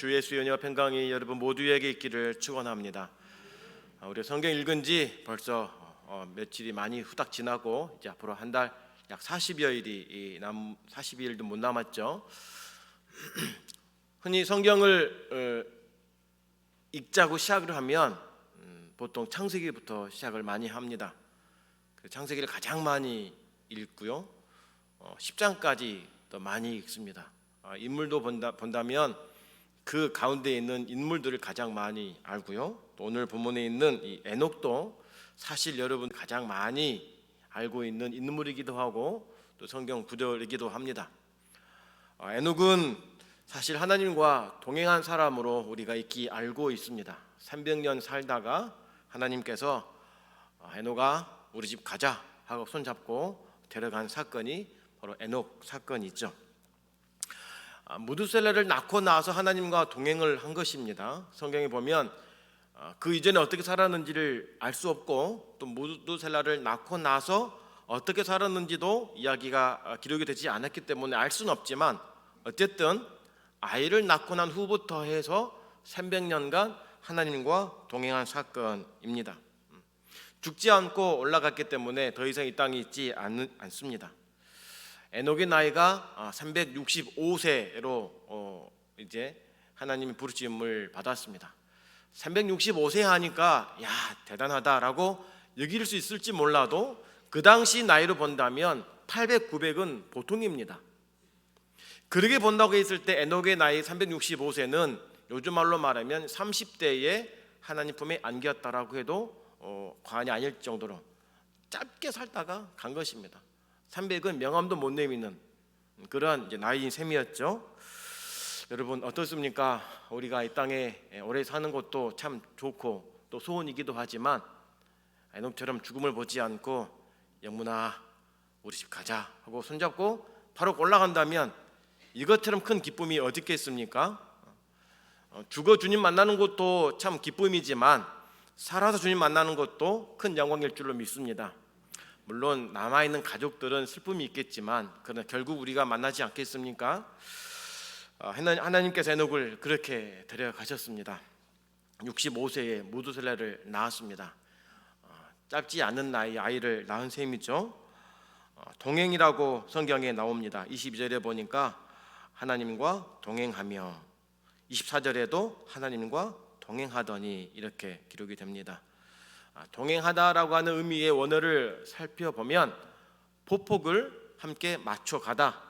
주 예수의 은혜와 평강이 여러분 모두에게 있기를 축원합니다. 우리 성경 읽은 지 벌써 며칠이 많이 후딱 지나고 이제 앞으로 한 달 약 40여일이 42일도 못 남았죠. 흔히 성경을 읽자고 시작을 하면 보통 창세기부터 시작을 많이 합니다. 창세기를 가장 많이 읽고요, 10장까지 더 많이 읽습니다. 인물도 본다면 그 가운데 있는 인물들을 가장 많이 알고요, 또 오늘 본문에 있는 이 에녹도 사실 여러분 가장 많이 알고 있는 인물이기도 하고 또 성경 구절이기도 합니다. 에녹은 사실 하나님과 동행한 사람으로 우리가 익히 알고 있습니다. 300년 살다가 하나님께서 에녹아 우리 집 가자 하고 손잡고 데려간 사건이 바로 에녹 사건이죠. 무두셀라를 낳고 나서 하나님과 동행을 한 것입니다. 성경에 보면 그 이전에 어떻게 살았는지를 알 수 없고 또 무두셀라를 낳고 나서 어떻게 살았는지도 이야기가 기록이 되지 않았기 때문에 알 수는 없지만 어쨌든 아이를 낳고 난 후부터 해서 300년간 하나님과 동행한 사건입니다. 죽지 않고 올라갔기 때문에 더 이상 이 땅에 있지 않습니다. 에녹의 나이가 365세로 이제 하나님이 부르심을 받았습니다. 365세 하니까 야 대단하다라고 여길 수 있을지 몰라도 그 당시 나이로 본다면 800, 900은 보통입니다. 그렇게 본다고 했을 때 에녹의 나이 365세는 요즘 말로 말하면 30대에 하나님 품에 안겼다라고 해도 과언이 아닐 정도로 짧게 살다가 간 것입니다. 300은 명함도 못 내미는 그러한 이제 나이인 셈이었죠. 여러분 어떻습니까? 우리가 이 땅에 오래 사는 것도 참 좋고 또 소원이기도 하지만 에녹처럼 죽음을 보지 않고 영문아 우리 집 가자 하고 손잡고 바로 올라간다면 이것처럼 큰 기쁨이 어디 있겠습니까? 죽어 주님 만나는 것도 참 기쁨이지만 살아서 주님 만나는 것도 큰 영광일 줄로 믿습니다. 물론 남아있는 가족들은 슬픔이 있겠지만 그러나 결국 우리가 만나지 않겠습니까? 하나님께서 에녹을 그렇게 데려가셨습니다. 65세에 무두셀라를 낳았습니다. 짧지 않은 나이 아이를 낳은 셈이죠. 동행이라고 성경에 나옵니다. 22절에 보니까 하나님과 동행하며 24절에도 하나님과 동행하더니 이렇게 기록이 됩니다. 동행하다라고 하는 의미의 원어를 살펴보면 보폭을 함께 맞춰가다,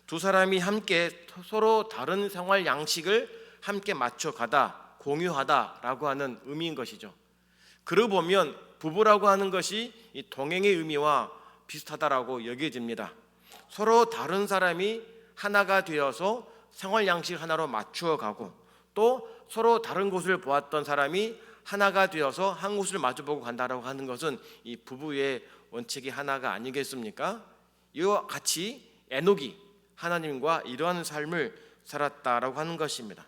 두 사람이 함께 서로 다른 생활 양식을 함께 맞춰가다, 공유하다라고 하는 의미인 것이죠. 그러고 보면 부부라고 하는 것이 이 동행의 의미와 비슷하다라고 여겨집니다. 서로 다른 사람이 하나가 되어서 생활 양식 하나로 맞추어가고 또 서로 다른 곳을 보았던 사람이 하나가 되어서 한 곳을 마주보고 간다라고 하는 것은 이 부부의 원칙이 하나가 아니겠습니까? 이와 같이 에녹이 하나님과 이러한 삶을 살았다라고 하는 것입니다.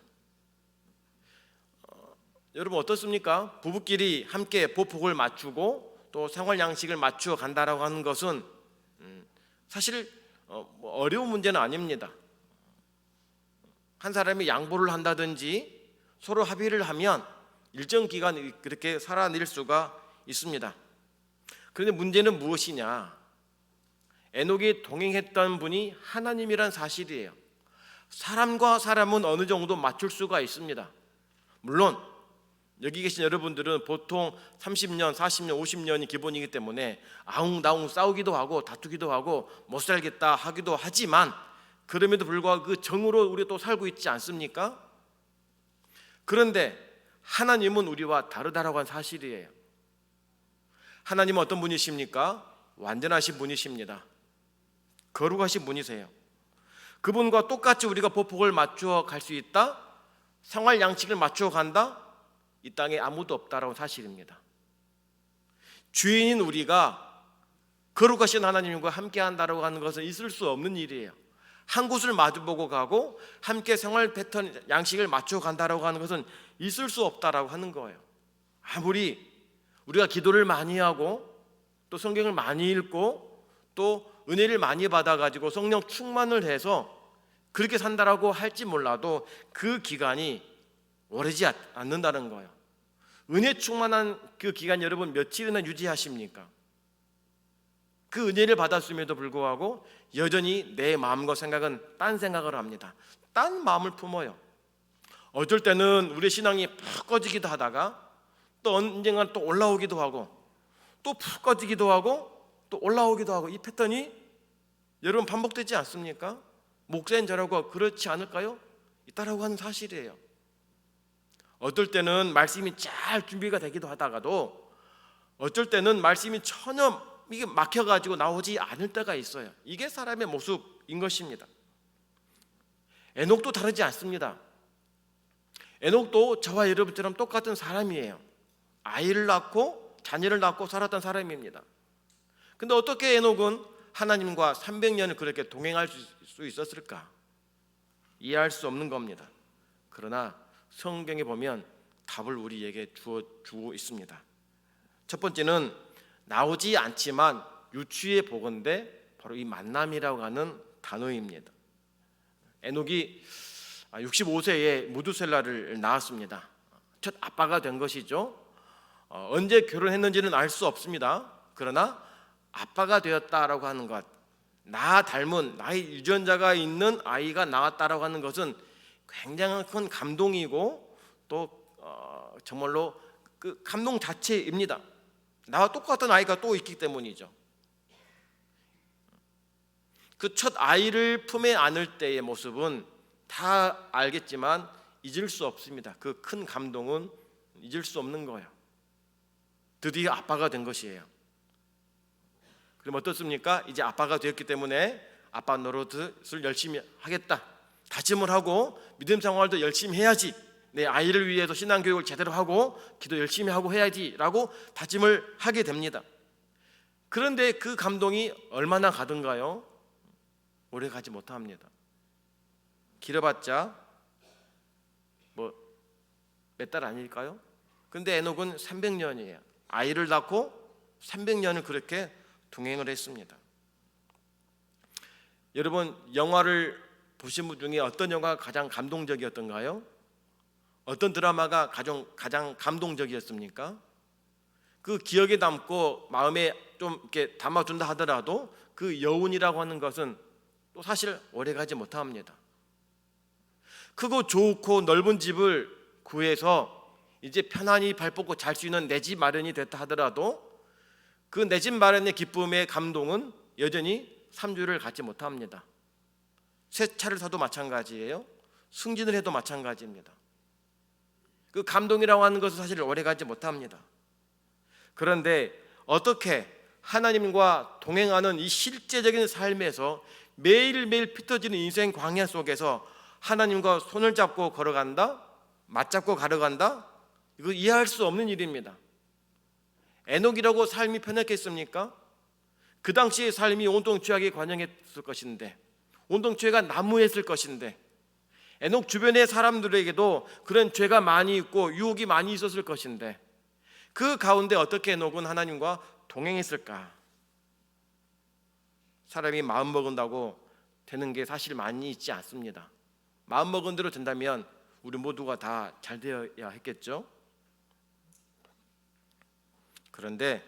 여러분 어떻습니까? 부부끼리 함께 보폭을 맞추고 또 생활 양식을 맞추어 간다라고 하는 것은 사실 어려운 문제는 아닙니다. 한 사람이 양보를 한다든지 서로 합의를 하면 일정 기간 그렇게 살아낼 수가 있습니다. 그런데 문제는 무엇이냐? 에녹이 동행했던 분이 하나님이란 사실이에요. 사람과 사람은 어느 정도 맞출 수가 있습니다. 물론 여기 계신 여러분들은 보통 30년, 40년, 50년이 기본이기 때문에 아웅다웅 싸우기도 하고 다투기도 하고 못 살겠다 하기도 하지만 그럼에도 불구하고 그 정으로 우리가 또 살고 있지 않습니까? 그런데 하나님은 우리와 다르다라고 하는 사실이에요. 하나님은 어떤 분이십니까? 완전하신 분이십니다. 거룩하신 분이세요. 그분과 똑같이 우리가 보폭을 맞추어 갈 수 있다? 생활 양식을 맞추어 간다? 이 땅에 아무도 없다라는 사실입니다. 주인인 우리가 거룩하신 하나님과 함께 한다라고 하는 것은 있을 수 없는 일이에요. 한 곳을 마주보고 가고 함께 생활 패턴 양식을 맞추어 간다라고 하는 것은 있을 수 없다라고 하는 거예요. 아무리 우리가 기도를 많이 하고 또 성경을 많이 읽고 또 은혜를 많이 받아가지고 성령 충만을 해서 그렇게 산다라고 할지 몰라도 그 기간이 오래지 않는다는 거예요. 은혜 충만한 그 기간 여러분 며칠이나 유지하십니까? 그 은혜를 받았음에도 불구하고 여전히 내 마음과 생각은 딴 생각을 합니다. 딴 마음을 품어요. 어쩔 때는 우리 신앙이 푹 꺼지기도 하다가 또 언젠가 또 올라오기도 하고 또 푹 꺼지기도 하고 또 올라오기도 하고, 이 패턴이 여러분 반복되지 않습니까? 목사인 저라고 그렇지 않을까요? 있다라고 하는 사실이에요. 어떨 때는 말씀이 잘 준비가 되기도 하다가도 어쩔 때는 말씀이 전혀 이게 막혀가지고 나오지 않을 때가 있어요. 이게 사람의 모습인 것입니다. 에녹도 다르지 않습니다. 에녹도 저와 여러분처럼 똑같은 사람이에요. 아이를 낳고 자녀를 낳고 살았던 사람입니다. 근데 어떻게 에녹은 하나님과 300년을 그렇게 동행할 수 있었을까? 이해할 수 없는 겁니다. 그러나 성경에 보면 답을 우리에게 주고 있습니다. 첫 번째는 나오지 않지만 유추해 보건대 바로 이 만남이라고 하는 단어입니다. 에녹이 65세에 무두셀라를 낳았습니다. 첫 아빠가 된 것이죠. 언제 결혼했는지는 알 수 없습니다. 그러나 아빠가 되었다라고 하는 것, 나 닮은 나의 유전자가 있는 아이가 나왔다라고 하는 것은 굉장한 큰 감동이고 또 정말로 그 감동 자체입니다. 나와 똑같은 아이가 또 있기 때문이죠. 그 첫 아이를 품에 안을 때의 모습은 다 알겠지만 잊을 수 없습니다. 그 큰 감동은 잊을 수 없는 거예요. 드디어 아빠가 된 것이에요. 그럼 어떻습니까? 이제 아빠가 되었기 때문에 아빠 노릇을 열심히 하겠다, 다짐을 하고 믿음 생활도 열심히 해야지, 내 아이를 위해서 신앙교육을 제대로 하고 기도 열심히 하고 해야지 라고 다짐을 하게 됩니다. 그런데 그 감동이 얼마나 가든가요? 오래 가지 못합니다. 길어봤자 몇 달 아닐까요? 근데 에녹은 300년이에요. 아이를 낳고 300년을 그렇게 동행을 했습니다. 여러분, 영화를 보신 분 중에 어떤 영화가 가장 감동적이었던가요? 어떤 드라마가 가장 감동적이었습니까? 그 기억에 남고 마음에 좀 이렇게 담아둔다 하더라도 그 여운이라고 하는 것은 또 사실 오래가지 못합니다. 크고 좋고 넓은 집을 구해서 이제 편안히 발 뻗고 잘 수 있는 내 집 마련이 됐다 하더라도 그 내 집 마련의 기쁨의 감동은 여전히 3주를 갖지 못합니다. 새 차를 사도 마찬가지예요. 승진을 해도 마찬가지입니다. 그 감동이라고 하는 것은 사실 오래가지 못합니다. 그런데 어떻게 하나님과 동행하는 이 실제적인 삶에서 매일매일 피터지는 인생 광야 속에서 하나님과 손을 잡고 걸어간다, 맞잡고 걸어간다, 이거 이해할 수 없는 일입니다. 에녹이라고 삶이 편했겠습니까? 그 당시의 삶이 온통 죄악에 관영했을 것인데, 온통 죄가 난무했을 것인데, 에녹 주변의 사람들에게도 그런 죄가 많이 있고 유혹이 많이 있었을 것인데, 그 가운데 어떻게 에녹은 하나님과 동행했을까? 사람이 마음먹은다고 되는 게 사실 많이 있지 않습니다. 마음먹은 대로 된다면 우리 모두가 다 잘 되어야 했겠죠. 그런데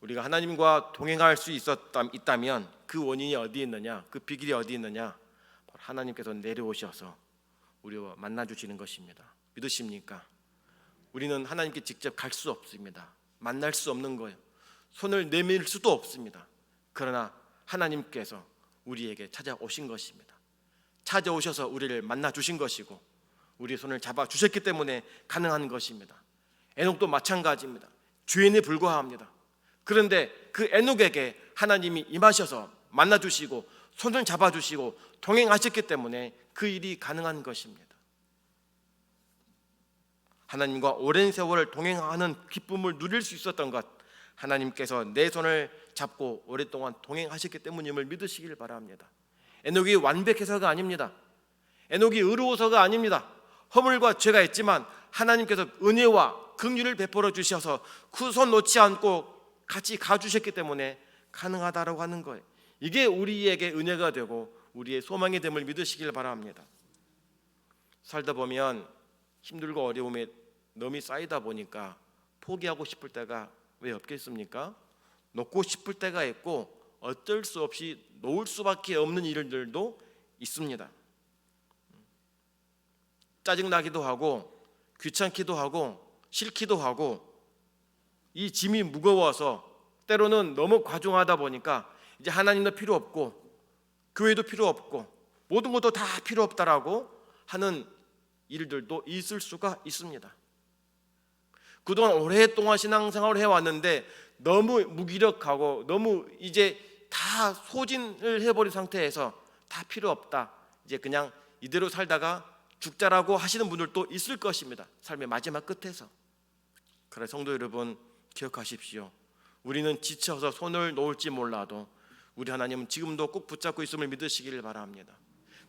우리가 하나님과 동행할 수 있다면 그 원인이 어디에 있느냐, 그 비결이 어디에 있느냐, 바로 하나님께서 내려오셔서 우리와 만나주시는 것입니다. 믿으십니까? 우리는 하나님께 직접 갈 수 없습니다. 만날 수 없는 거예요. 손을 내밀 수도 없습니다. 그러나 하나님께서 우리에게 찾아오신 것입니다. 찾아오셔서 우리를 만나주신 것이고 우리의 손을 잡아주셨기 때문에 가능한 것입니다. 에녹도 마찬가지입니다. 죄인에 불과합니다. 그런데 그 에녹에게 하나님이 임하셔서 만나주시고 손을 잡아주시고 동행하셨기 때문에 그 일이 가능한 것입니다. 하나님과 오랜 세월을 동행하는 기쁨을 누릴 수 있었던 것, 하나님께서 내 손을 잡고 오랫동안 동행하셨기 때문임을 믿으시길 바랍니다. 에녹이 완벽해서가 아닙니다. 에녹이 의로워서가 아닙니다. 허물과 죄가 있지만 하나님께서 은혜와 긍휼을 베풀어 주셔서 그 손 놓지 않고 같이 가주셨기 때문에 가능하다라고 하는 거예요. 이게 우리에게 은혜가 되고 우리의 소망이 됨을 믿으시길 바랍니다. 살다 보면 힘들고 어려움에 넘이 쌓이다 보니까 포기하고 싶을 때가 왜 없겠습니까? 놓고 싶을 때가 있고 어쩔 수 없이 놓을 수밖에 없는 일들도 있습니다. 짜증나기도 하고 귀찮기도 하고 싫기도 하고 이 짐이 무거워서 때로는 너무 과중하다 보니까 이제 하나님도 필요 없고 교회도 필요 없고 모든 것도 다 필요 없다라고 하는 일들도 있을 수가 있습니다. 그동안 오랫동안 신앙생활을 해왔는데 너무 무기력하고 너무 이제 다 소진을 해버린 상태에서 다 필요 없다, 이제 그냥 이대로 살다가 죽자라고 하시는 분들도 있을 것입니다. 삶의 마지막 끝에서. 그래 성도 여러분, 기억하십시오. 우리는 지쳐서 손을 놓을지 몰라도 우리 하나님은 지금도 꼭 붙잡고 있음을 믿으시기를 바랍니다.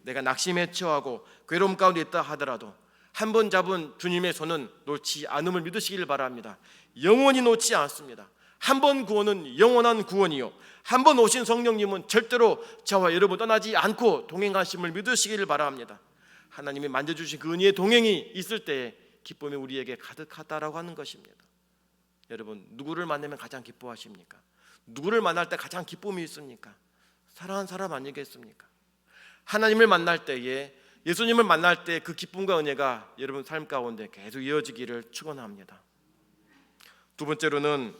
내가 낙심에 처하고 괴로움 가운데 있다 하더라도 한 번 잡은 주님의 손은 놓지 않음을 믿으시기를 바랍니다. 영원히 놓지 않습니다. 한 번 구원은 영원한 구원이요, 한 번 오신 성령님은 절대로 저와 여러분 떠나지 않고 동행하심을 믿으시기를 바랍니다. 하나님이 만져주신 그 은혜의 동행이 있을 때에 기쁨이 우리에게 가득하다라고 하는 것입니다. 여러분, 누구를 만나면 가장 기뻐하십니까? 누구를 만날 때 가장 기쁨이 있습니까? 사랑하는 사람 아니겠습니까? 하나님을 만날 때에, 예수님을 만날 때 그 기쁨과 은혜가 여러분 삶 가운데 계속 이어지기를 축원합니다. 두 번째로는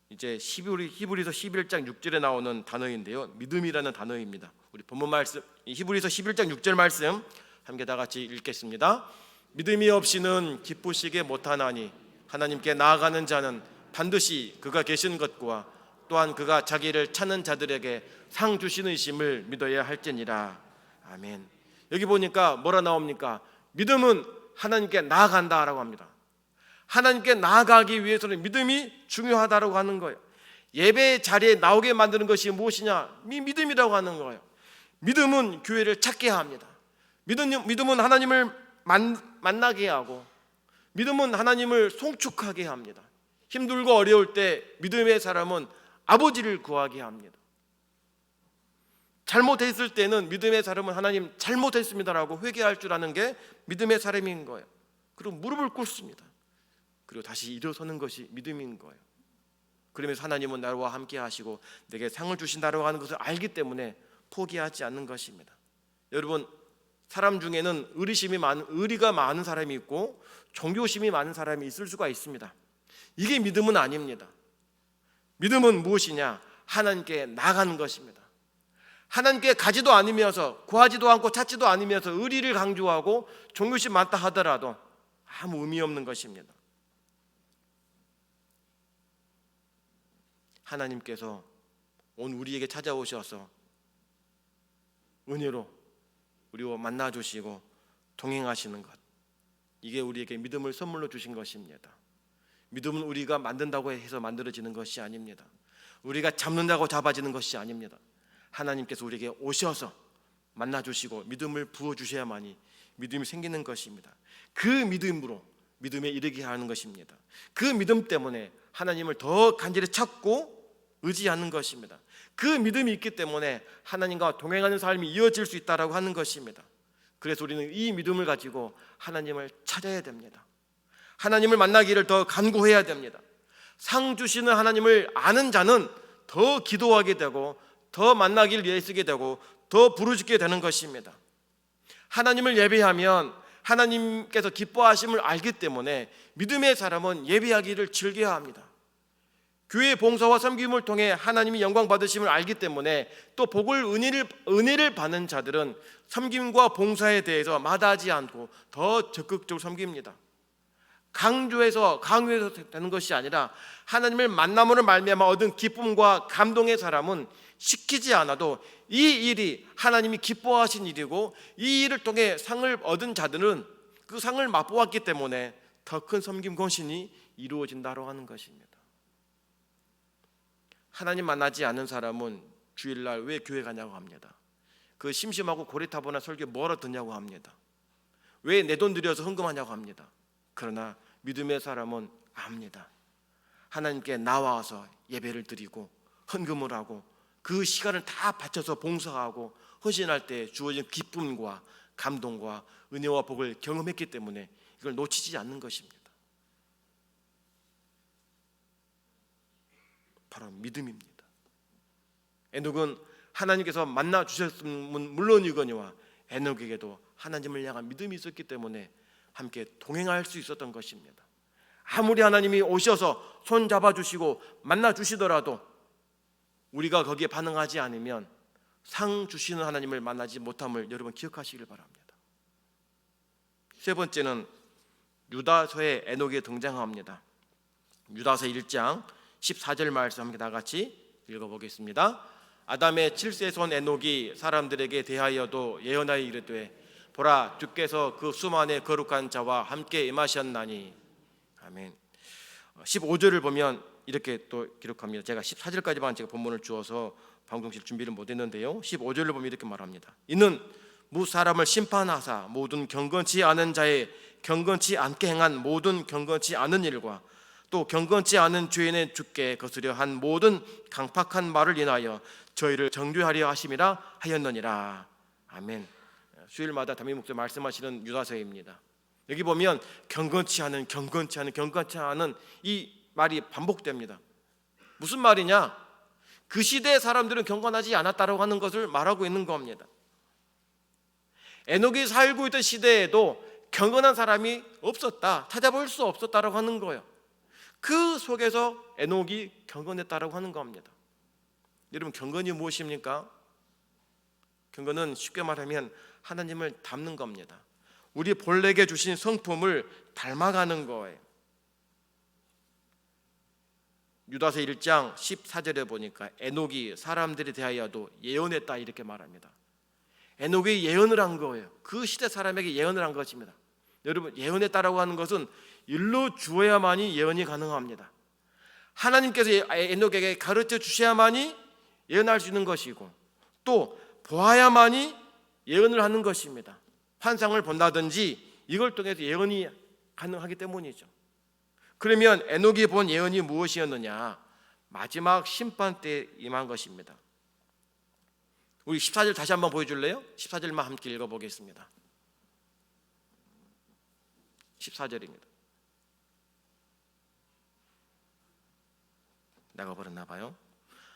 이제 히브리서 11장 6절에 나오는 단어인데요, 믿음이라는 단어입니다. 우리 본문 말씀 히브리서 11장 6절 말씀 함께 다 같이 읽겠습니다. 믿음이 없이는 기쁘시게 못하나니 하나님께 나아가는 자는 반드시 그가 계신 것과 또한 그가 자기를 찾는 자들에게 상 주시는 이심을 믿어야 할지니라. 아멘. 여기 보니까 뭐라 나옵니까? 믿음은 하나님께 나아간다라고 합니다. 하나님께 나아가기 위해서는 믿음이 중요하다라고 하는 거예요. 예배 자리에 나오게 만드는 것이 무엇이냐? 믿음이라고 하는 거예요. 믿음은 교회를 찾게 합니다. 믿음은 하나님을 만나게 하고, 믿음은 하나님을 송축하게 합니다. 힘들고 어려울 때 믿음의 사람은 아버지를 구하게 합니다. 잘못했을 때는 믿음의 사람은 하나님 잘못했습니다라고 회개할 줄 아는 게 믿음의 사람인 거예요. 그리고 무릎을 꿇습니다. 그리고 다시 일어서는 것이 믿음인 거예요. 그러면서 하나님은 나와 함께 하시고 내게 상을 주신다고 하는 것을 알기 때문에 포기하지 않는 것입니다. 여러분, 사람 중에는 의리가 많은 사람이 있고 종교심이 많은 사람이 있을 수가 있습니다. 이게 믿음은 아닙니다. 믿음은 무엇이냐? 하나님께 나가는 것입니다. 하나님께 가지도 않으면서, 구하지도 않고 찾지도 않으면서 의리를 강조하고 종교심 많다 하더라도 아무 의미 없는 것입니다. 하나님께서 온 우리에게 찾아오셔서 은혜로 우리와 만나주시고 동행하시는 것, 이게 우리에게 믿음을 선물로 주신 것입니다. 믿음은 우리가 만든다고 해서 만들어지는 것이 아닙니다. 우리가 잡는다고 잡아지는 것이 아닙니다. 하나님께서 우리에게 오셔서 만나주시고 믿음을 부어주셔야만이 믿음이 생기는 것입니다. 그 믿음으로 믿음에 이르게 하는 것입니다. 그 믿음 때문에 하나님을 더 간절히 찾고 의지하는 것입니다. 그 믿음이 있기 때문에 하나님과 동행하는 삶이 이어질 수 있다고 하는 것입니다. 그래서 우리는 이 믿음을 가지고 하나님을 찾아야 됩니다. 하나님을 만나기를 더 간구해야 됩니다. 상 주시는 하나님을 아는 자는 더 기도하게 되고 더 만나기를 위해 쓰게 되고 더 부르짖게 되는 것입니다. 하나님을 예배하면 하나님께서 기뻐하심을 알기 때문에 믿음의 사람은 예배하기를 즐겨합니다. 교회 봉사와 섬김을 통해 하나님이 영광 받으심을 알기 때문에 또 은혜를 받는 자들은 섬김과 봉사에 대해서 마다하지 않고 더 적극적으로 섬깁니다. 강요해서 되는 것이 아니라 하나님을 만남으로 말미암아 얻은 기쁨과 감동의 사람은 시키지 않아도 이 일이 하나님이 기뻐하신 일이고 이 일을 통해 상을 얻은 자들은 그 상을 맛보았기 때문에 더 큰 섬김 헌신이 이루어진다고 하는 것입니다. 하나님 만나지 않는 사람은 주일날 왜 교회 가냐고 합니다. 그 심심하고 고리타분한 설교 뭐하러 듣냐고 합니다. 왜 내 돈 들여서 헌금하냐고 합니다. 그러나 믿음의 사람은 압니다. 하나님께 나와서 예배를 드리고 헌금을 하고 그 시간을 다 바쳐서 봉사하고 헌신할 때 주어진 기쁨과 감동과 은혜와 복을 경험했기 때문에 이걸 놓치지 않는 것입니다. 바로 믿음입니다. 에녹은 하나님께서 만나 주셨으면 물론이거니와 에녹에게도 하나님을 향한 믿음이 있었기 때문에 함께 동행할 수 있었던 것입니다. 아무리 하나님이 오셔서 손 잡아주시고 만나 주시더라도 우리가 거기에 반응하지 않으면 상 주시는 하나님을 만나지 못함을 여러분 기억하시길 바랍니다. 세 번째는 유다서의 에녹이 등장합니다. 유다서 1장 14절 말씀 함께 다 같이 읽어보겠습니다. 아담의 7세손 에녹이 사람들에게 대하여도 예언하여 이르되 보라 주께서 그 수만의 거룩한 자와 함께 임하셨나니. 아멘. 15절을 보면 이렇게 또 기록합니다. 제가 14절까지만 제가 본문을 주어서 방송실 준비를 못했는데요, 15절을 보면 이렇게 말합니다. 이는 무 사람을 심판하사 모든 경건치 않은 자의 경건치 않게 행한 모든 경건치 않은 일과 또 경건치 않은 죄인의 주께 거스려 한 모든 강팍한 말을 인하여 저희를 정죄하려 하심이라 하였느니라. 아멘. 수요일마다 담임 목사 말씀하시는 유다서입니다. 여기 보면 경건치 않은 이 말이 반복됩니다. 무슨 말이냐? 그 시대의 사람들은 경건하지 않았다라고 하는 것을 말하고 있는 겁니다. 에녹이 살고 있던 시대에도 경건한 사람이 없었다, 찾아볼 수 없었다라고 하는 거예요. 그 속에서 에녹이 경건했다라고 하는 겁니다. 여러분, 경건이 무엇입니까? 경건은 쉽게 말하면 하나님을 닮는 겁니다. 우리 본래에게 주신 성품을 닮아가는 거예요. 유다서 1장 14절에 보니까 에녹이 사람들에 대하여도 예언했다 이렇게 말합니다. 에녹이 예언을 한 거예요. 그 시대 사람에게 예언을 한 것입니다. 여러분, 예언했다라고 하는 것은 일러 주어야만이 예언이 가능합니다. 하나님께서 에녹에게 가르쳐 주셔야만이 예언할 수 있는 것이고 또 보아야만이 예언을 하는 것입니다. 환상을 본다든지 이걸 통해서 예언이 가능하기 때문이죠. 그러면 에녹이 본 예언이 무엇이었느냐? 마지막 심판 때 임한 것입니다. 우리 14절 다시 한번 보여줄래요? 14절만 함께 읽어보겠습니다. 14절입니다. 나가버렸나 봐요.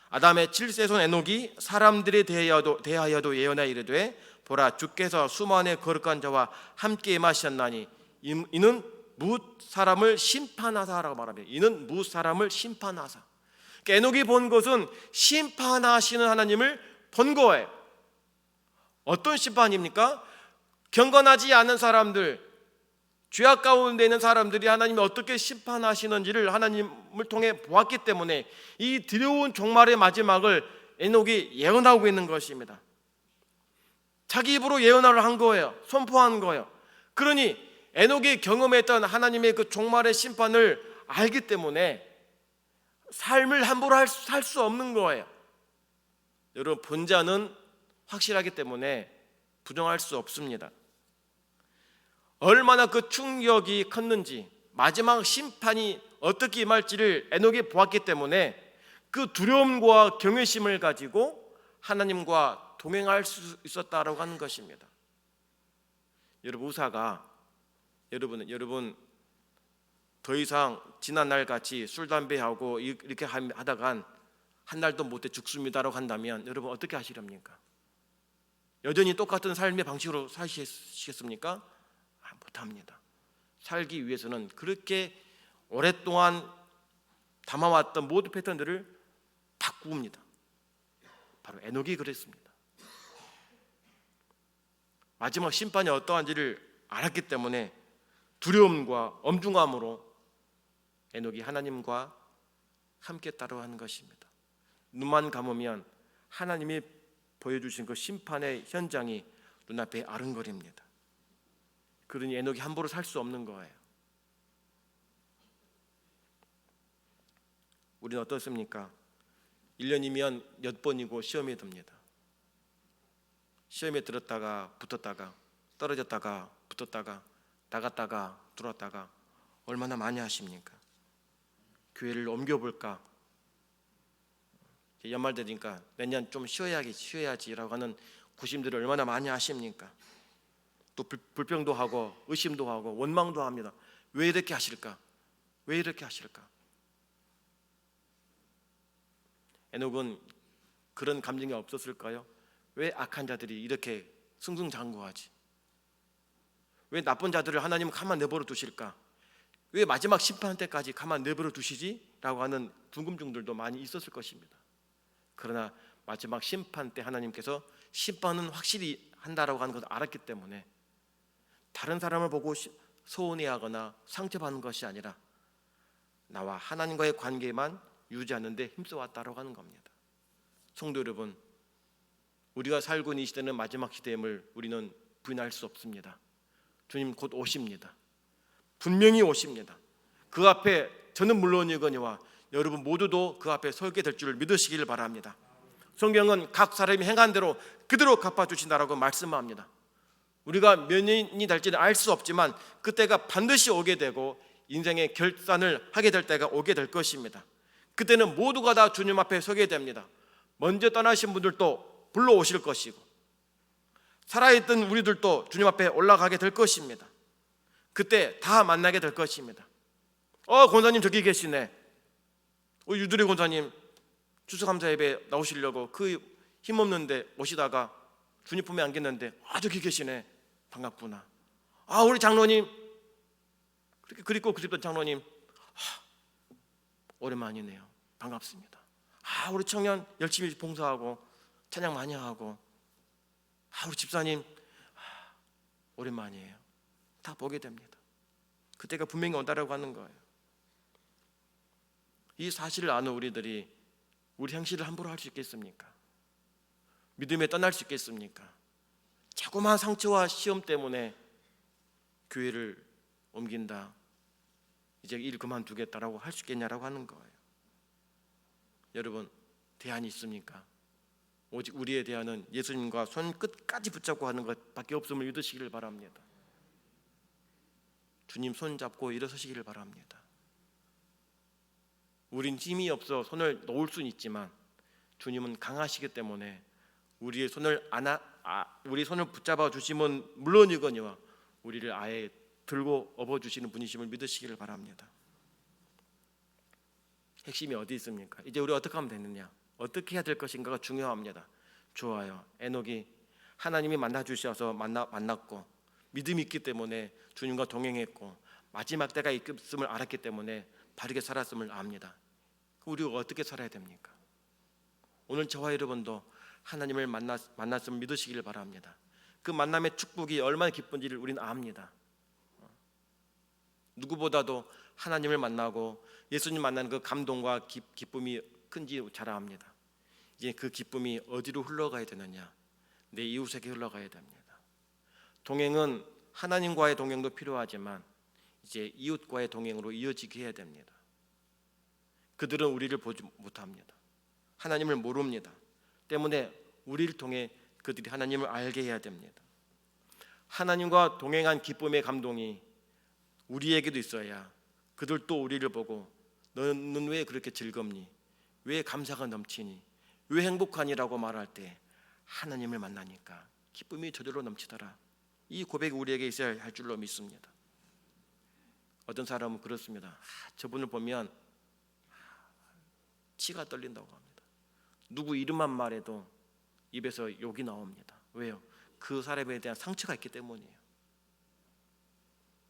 아담의 7세손 에녹이 사람들에 대하여도 예언하여 이르되 보라 주께서 수만의 거룩한 자와 함께 임하셨나니 이는 무 사람을 심판하사라고 말합니다. 이는 무 사람을 심판하사. 그러니까 에녹이 본 것은 심판하시는 하나님을 본 거예요. 어떤 심판입니까? 경건하지 않은 사람들, 죄악 가운데 있는 사람들이 하나님이 어떻게 심판하시는지를 하나님을 통해 보았기 때문에 이 두려운 종말의 마지막을 에녹이 예언하고 있는 것입니다. 자기 입으로 예언을 한 거예요. 선포한 거예요. 그러니 에녹이 경험했던 하나님의 그 종말의 심판을 알기 때문에 삶을 함부로 살 수 없는 거예요. 여러분, 본자는 확실하기 때문에 부정할 수 없습니다. 얼마나 그 충격이 컸는지, 마지막 심판이 어떻게 임할지를 에녹이 보았기 때문에 그 두려움과 경외심을 가지고 하나님과 동행할 수 있었다라고 하는 것입니다. 여러분, 의사가 여러분 더 이상 지난날 같이 술 담배하고 이렇게 하다간 한 날도 못해 죽습니다라고 한다면 여러분 어떻게 하시렵니까? 여전히 똑같은 삶의 방식으로 사시겠습니까? 못합니다. 살기 위해서는 그렇게 오랫동안 담아왔던 모든 패턴들을 바꿉니다. 바로 에녹이 그랬습니다. 마지막 심판이 어떠한지를 알았기 때문에 두려움과 엄중함으로 에녹이 하나님과 함께 따라가는 것입니다. 눈만 감으면 하나님이 보여주신 그 심판의 현장이 눈앞에 아른거립니다. 그러니 에녹이 함부로 살 수 없는 거예요. 우리는 어떻습니까? 1년이면 몇 번이고 시험에 듭니다. 시험에 들었다가 붙었다가 떨어졌다가 붙었다가 나갔다가 들어왔다가 얼마나 많이 하십니까? 교회를 옮겨볼까? 연말 되니까 내년 좀 쉬어야지라고 하는 구심들을 얼마나 많이 하십니까? 또 불평도 하고 의심도 하고 원망도 합니다. 왜 이렇게 하실까? 왜 이렇게 하실까? 에녹은 그런 감정이 없었을까요? 왜 악한 자들이 이렇게 승승장구하지? 왜 나쁜 자들을 하나님은 가만 내버려 두실까? 왜 마지막 심판 때까지 가만 내버려 두시지? 라고 하는 궁금증들도 많이 있었을 것입니다. 그러나 마지막 심판 때 하나님께서 심판은 확실히 한다라고 하는 것을 알았기 때문에 다른 사람을 보고 서운해하거나 상처받는 것이 아니라 나와 하나님과의 관계만 유지하는 데 힘써왔다라고 하는 겁니다. 성도 여러분, 우리가 살고 있는 이 시대는 마지막 시대임을 우리는 부인할 수 없습니다. 주님 곧 오십니다. 분명히 오십니다. 그 앞에 저는 물론이거니와 여러분 모두도 그 앞에 서게 될 줄 믿으시기를 바랍니다. 성경은 각 사람이 행한 대로 그대로 갚아주신다라고 말씀합니다. 우리가 몇 년이 될지는 알 수 없지만 그때가 반드시 오게 되고 인생의 결산을 하게 될 때가 오게 될 것입니다. 그때는 모두가 다 주님 앞에 서게 됩니다. 먼저 떠나신 분들도 불러오실 것이고 살아있던 우리들도 주님 앞에 올라가게 될 것입니다. 그때 다 만나게 될 것입니다. 권사님 저기 계시네. 유두리 권사님 추수감사 예배 나오시려고 그 힘없는데 오시다가 주님 품에 안겼는데 저기 계시네. 반갑구나. 우리 장로님 그렇게 그립고 그립던 장로님 오랜만이네요. 반갑습니다. 우리 청년 열심히 봉사하고 찬양 많이 하고 우리 집사님 오랜만이에요. 다 보게 됩니다. 그때가 분명히 온다라고 하는 거예요. 이 사실을 아는 우리들이 우리 행실을 함부로 할 수 있겠습니까? 믿음에 떠날 수 있겠습니까? 자꾸만 상처와 시험 때문에 교회를 옮긴다, 이제 일 그만두겠다라고 할 수 있겠냐라고 하는 거예요. 여러분, 대안이 있습니까? 오직 우리의 대안은 예수님과 손 끝까지 붙잡고 하는 것밖에 없음을 믿으시기를 바랍니다. 주님 손 잡고 일어서시기를 바랍니다. 우린 힘이 없어 손을 놓을 수는 있지만 주님은 강하시기 때문에 우리 손을 붙잡아 주시면 물론이거니와 우리를 아예 들고 업어 주시는 분이심을 믿으시기를 바랍니다. 핵심이 어디 있습니까? 이제 우리 어떻게 하면 되느냐, 어떻게 해야 될 것인가가 중요합니다. 좋아요. 에녹이 하나님이 만나 주셔서 만났고 믿음이 있기 때문에 주님과 동행했고 마지막 때가 있음을 알았기 때문에 바르게 살았음을 압니다. 우리가 어떻게 살아야 됩니까? 오늘 저와 여러분도 하나님을 만났음을 믿으시기를 바랍니다. 그 만남의 축복이 얼마나 기쁜지를 우리는 압니다. 누구보다도 하나님을 만나고 예수님 만나는 그 감동과 기쁨이 큰지 잘 압니다. 이제 그 기쁨이 어디로 흘러가야 되느냐? 내 이웃에게 흘러가야 됩니다. 동행은 하나님과의 동행도 필요하지만 이제 이웃과의 동행으로 이어지게 해야 됩니다. 그들은 우리를 보지 못합니다. 하나님을 모릅니다. 때문에 우리를 통해 그들이 하나님을 알게 해야 됩니다. 하나님과 동행한 기쁨의 감동이 우리에게도 있어야 그들도 우리를 보고 너는 왜 그렇게 즐겁니? 왜 감사가 넘치니? 왜 행복하니라고 말할 때 하나님을 만나니까 기쁨이 저절로 넘치더라. 이 고백이 우리에게 있어야 할 줄로 믿습니다. 어떤 사람은 그렇습니다. 저분을 보면 치가 떨린다고 합니다. 누구 이름만 말해도 입에서 욕이 나옵니다. 왜요? 그 사람에 대한 상처가 있기 때문이에요.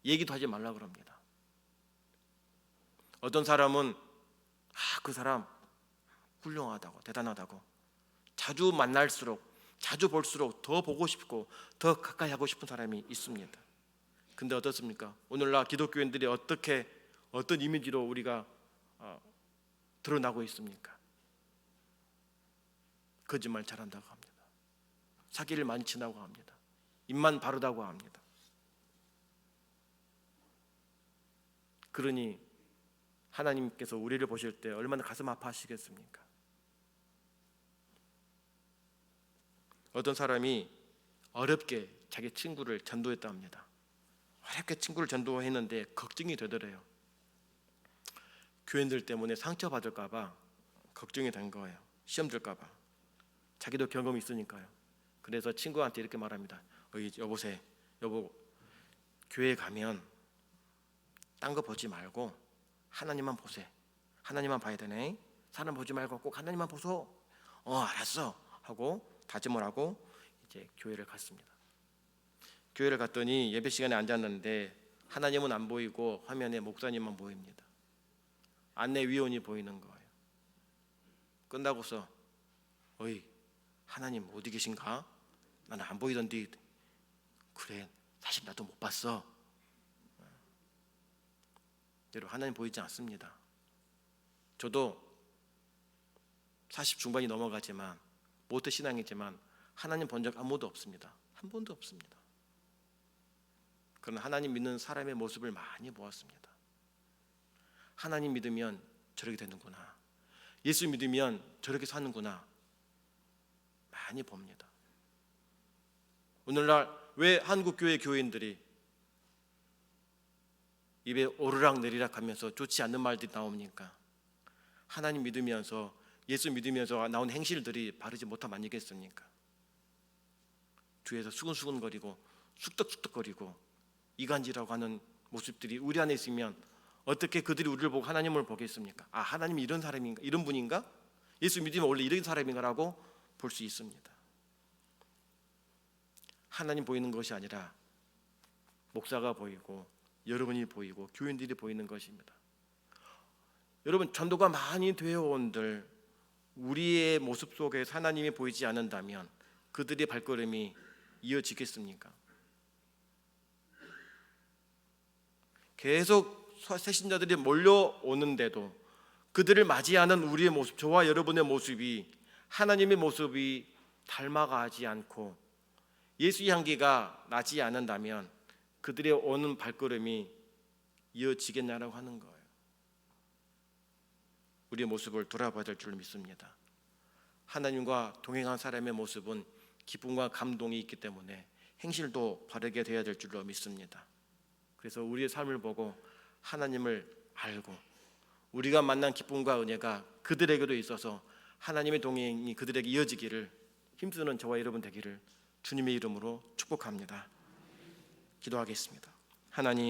얘기도 하지 말라 그럽니다. 어떤 사람은 그 사람 훌륭하다고, 대단하다고 자주 만날수록, 자주 볼수록 더 보고 싶고 더 가까이 하고 싶은 사람이 있습니다. 근데 어떻습니까? 오늘날 기독교인들이 어떤 이미지로 우리가 드러나고 있습니까? 거짓말 잘한다고 합니다. 사기를 많이 친다고 합니다. 입만 바르다고 합니다. 그러니 하나님께서 우리를 보실 때 얼마나 가슴 아파하시겠습니까? 어떤 사람이 어렵게 자기 친구를 전도했다 합니다. 어렵게 친구를 전도했는데 걱정이 되더래요. 교인들 때문에 상처받을까 봐 걱정이 된 거예요. 시험 들까 봐. 자기도 경험이 있으니까요. 그래서 친구한테 이렇게 말합니다. 여보세요. 여보, 교회 가면 딴 거 보지 말고 하나님만 보세. 하나님만 봐야 되네. 사람 보지 말고 꼭 하나님만 보소. 알았어 하고 다짐을 하고 이제 교회를 갔습니다. 교회를 갔더니 예배 시간에 앉았는데 하나님은 안 보이고 화면에 목사님만 보입니다. 안내위원이 보이는 거예요. 끝나고서 하나님 어디 계신가? 나는 안 보이던데. 그래, 사실 나도 못 봤어. 여러분, 하나님 보이지 않습니다. 저도 40 중반이 넘어가지만 모태 신앙이지만 하나님 본 적 아무도 없습니다. 한 번도 없습니다. 그러나 하나님 믿는 사람의 모습을 많이 보았습니다. 하나님 믿으면 저렇게 되는구나. 예수 믿으면 저렇게 사는구나. 많이 봅니다. 오늘날 왜 한국교회 교인들이 입에 오르락 내리락 하면서 좋지 않는 말들이 나옵니까? 하나님 믿으면서 예수 믿으면서 나온 행실들이 바르지 못함 아니겠습니까? 뒤에서 수근수근거리고 쑥덕쑥덕거리고 이간질하고 하는 모습들이 우리 안에 있으면 어떻게 그들이 우리를 보고 하나님을 보겠습니까? 하나님이 이런 사람인가? 이런 분인가? 예수 믿으면 원래 이런 사람인가라고 볼 수 있습니다. 하나님 보이는 것이 아니라 목사가 보이고 여러분이 보이고 교인들이 보이는 것입니다. 여러분, 전도가 많이 되어온들 우리의 모습 속에 하나님이 보이지 않는다면 그들의 발걸음이 이어지겠습니까? 계속 새신자들이 몰려오는데도 그들을 맞이하는 우리의 모습, 저와 여러분의 모습이 하나님의 모습이 닮아가지 않고 예수의 향기가 나지 않는다면 그들의 오는 발걸음이 이어지겠냐라고 하는 거예요. 우리의 모습을 돌아봐야 될 줄 믿습니다. 하나님과 동행한 사람의 모습은 기쁨과 감동이 있기 때문에 행실도 바르게 되어야 될 줄로 믿습니다. 그래서 우리의 삶을 보고 하나님을 알고 우리가 만난 기쁨과 은혜가 그들에게도 있어서 하나님의 동행이 그들에게 이어지기를 힘쓰는 저와 여러분 되기를 주님의 이름으로 축복합니다. 기도하겠습니다. 하나님,